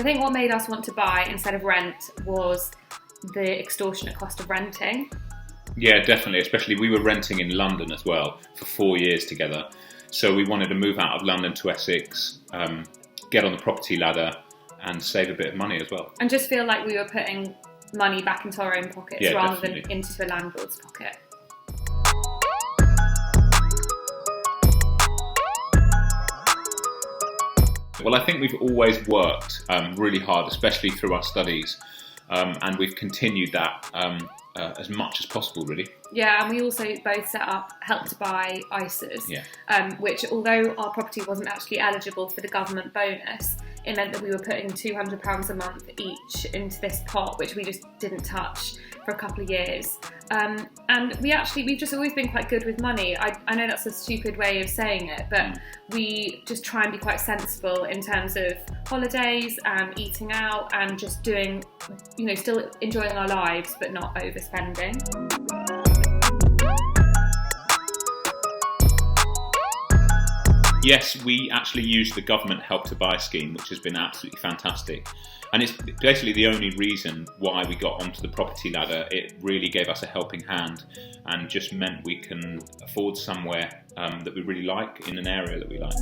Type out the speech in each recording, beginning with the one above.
think what made us want to buy instead of rent was the extortionate cost of renting. Yeah, definitely. Especially we were renting in London as well for 4 years together. So we wanted to move out of London to Essex, get on the property ladder and save a bit of money as well. And just feel like we were putting money back into our own pockets rather than into a landlord's pocket. Well, I think we've always worked really hard, especially through our studies, and we've continued that as much as possible, really. Yeah, and we also both set up Help to Buy ISAs, which, although our property wasn't actually eligible for the government bonus, it meant that we were putting £200 a month each into this pot, which we just didn't touch for a couple of years. And we've just always been quite good with money. I know that's a stupid way of saying it, but we just try and be quite sensible in terms of holidays and eating out and just doing, still enjoying our lives, but not overspending. Yes, we actually used the government Help to Buy scheme, which has been absolutely fantastic. And it's basically the only reason why we got onto the property ladder. It really gave us a helping hand and just meant we can afford somewhere that we really like in an area that we like.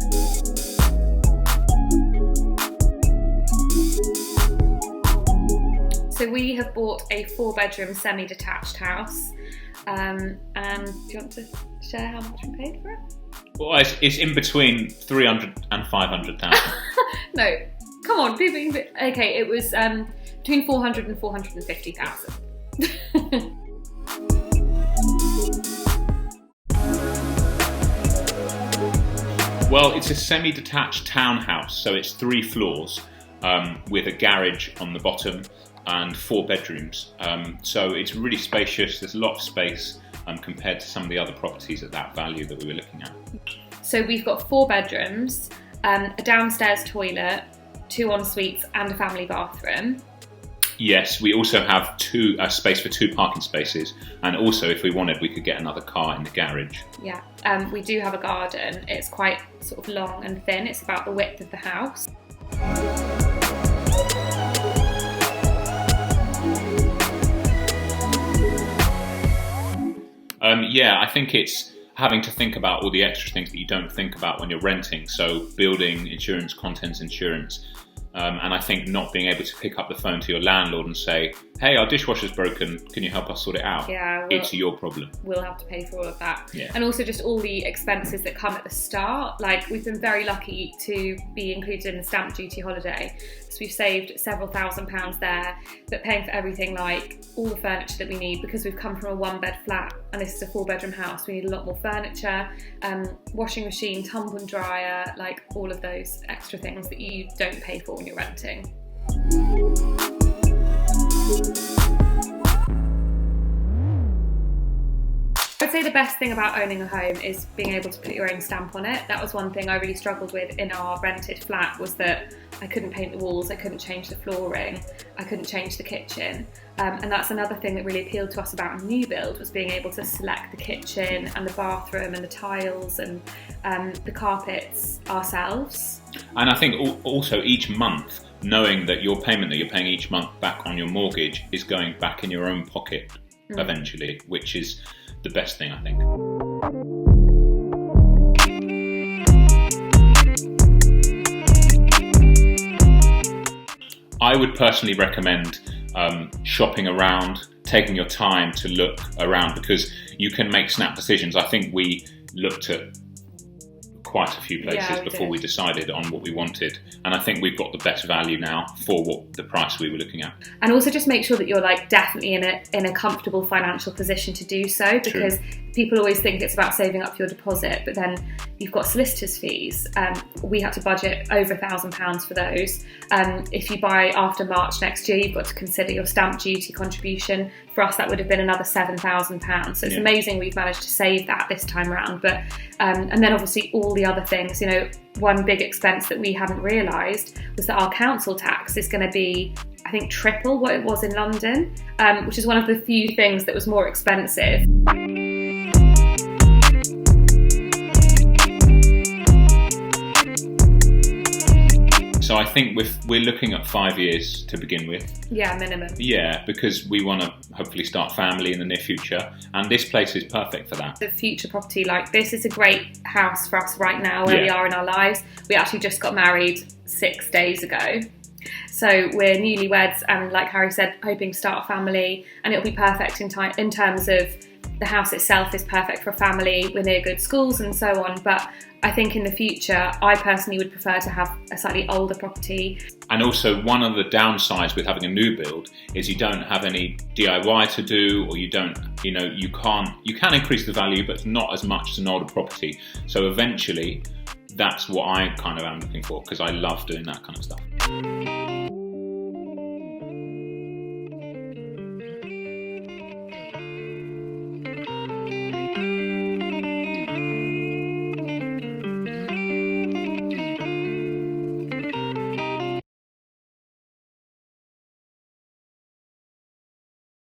So we have bought a 4-bedroom semi-detached house. And do you want to share how much we paid for it? Well, it's in between 300 and 500,000. No, come on, okay, it was between 400 and 450,000. Well, it's a semi-detached townhouse, so it's 3 floors with a garage on the bottom and 4 bedrooms. So it's really spacious. There's a lot of space compared to some of the other properties at that value that we were looking at. So we've got 4 bedrooms, a downstairs toilet, 2 en-suites and a family bathroom. Yes, we also have space for 2 parking spaces, and also if we wanted we could get another car in the garage. Yeah, we do have a garden. It's quite sort of long and thin. It's about the width of the house. I think it's having to think about all the extra things that you don't think about when you're renting. So building insurance, contents insurance, and I think not being able to pick up the phone to your landlord and say, hey, our dishwasher's broken, can you help us sort it out? Yeah, it's your problem. We'll have to pay for all of that. Yeah. And also just all the expenses that come at the start. Like, we've been very lucky to be included in the stamp duty holiday. So we've saved several £1,000s there, but paying for everything, like all the furniture that we need, because we've come from a 1-bed flat and this is a 4-bedroom house. We need a lot more furniture, washing machine, tumble and dryer, like all of those extra things that you don't pay for when you're renting. I'd say the best thing about owning a home is being able to put your own stamp on it. That was one thing I really struggled with in our rented flat, was that I couldn't paint the walls, I couldn't change the flooring, I couldn't change the kitchen. And that's another thing that really appealed to us about a new build, was being able to select the kitchen and the bathroom and the tiles and the carpets ourselves. And I think also each month, knowing that your payment that you're paying each month back on your mortgage is going back in your own pocket eventually, which is the best thing, I think. I would personally recommend shopping around, taking your time to look around, because you can make snap decisions. I think we looked at quite a few places before we decided on what we wanted, and I think we've got the best value now for what the price we were looking at. And also just make sure that you're definitely in a comfortable financial position to do so, because people always think it's about saving up your deposit, but then you've got solicitors' fees. We had to budget over £1,000 for those. If you buy after March next year, you've got to consider your stamp duty contribution. For us, that would have been another £7,000. So it's amazing we've managed to save that this time around. But and then obviously all the other things. One big expense that we hadn't realised was that our council tax is going to be, I think, triple what it was in London, which is one of the few things that was more expensive. So I think we're looking at 5 years to begin with. Yeah, minimum. Yeah, because we want to hopefully start family in the near future, and this place is perfect for that. The future property, like this is a great house for us right now where we are in our lives. We actually just got married 6 days ago. So we're newlyweds and, like Harry said, hoping to start a family, and it'll be perfect in terms of the house itself is perfect for a family. We're near good schools and so on, but I think in the future, I personally would prefer to have a slightly older property. And also, one of the downsides with having a new build is you don't have any DIY to do, or you can increase the value, but not as much as an older property. So eventually, that's what I kind of am looking for, because I love doing that kind of stuff.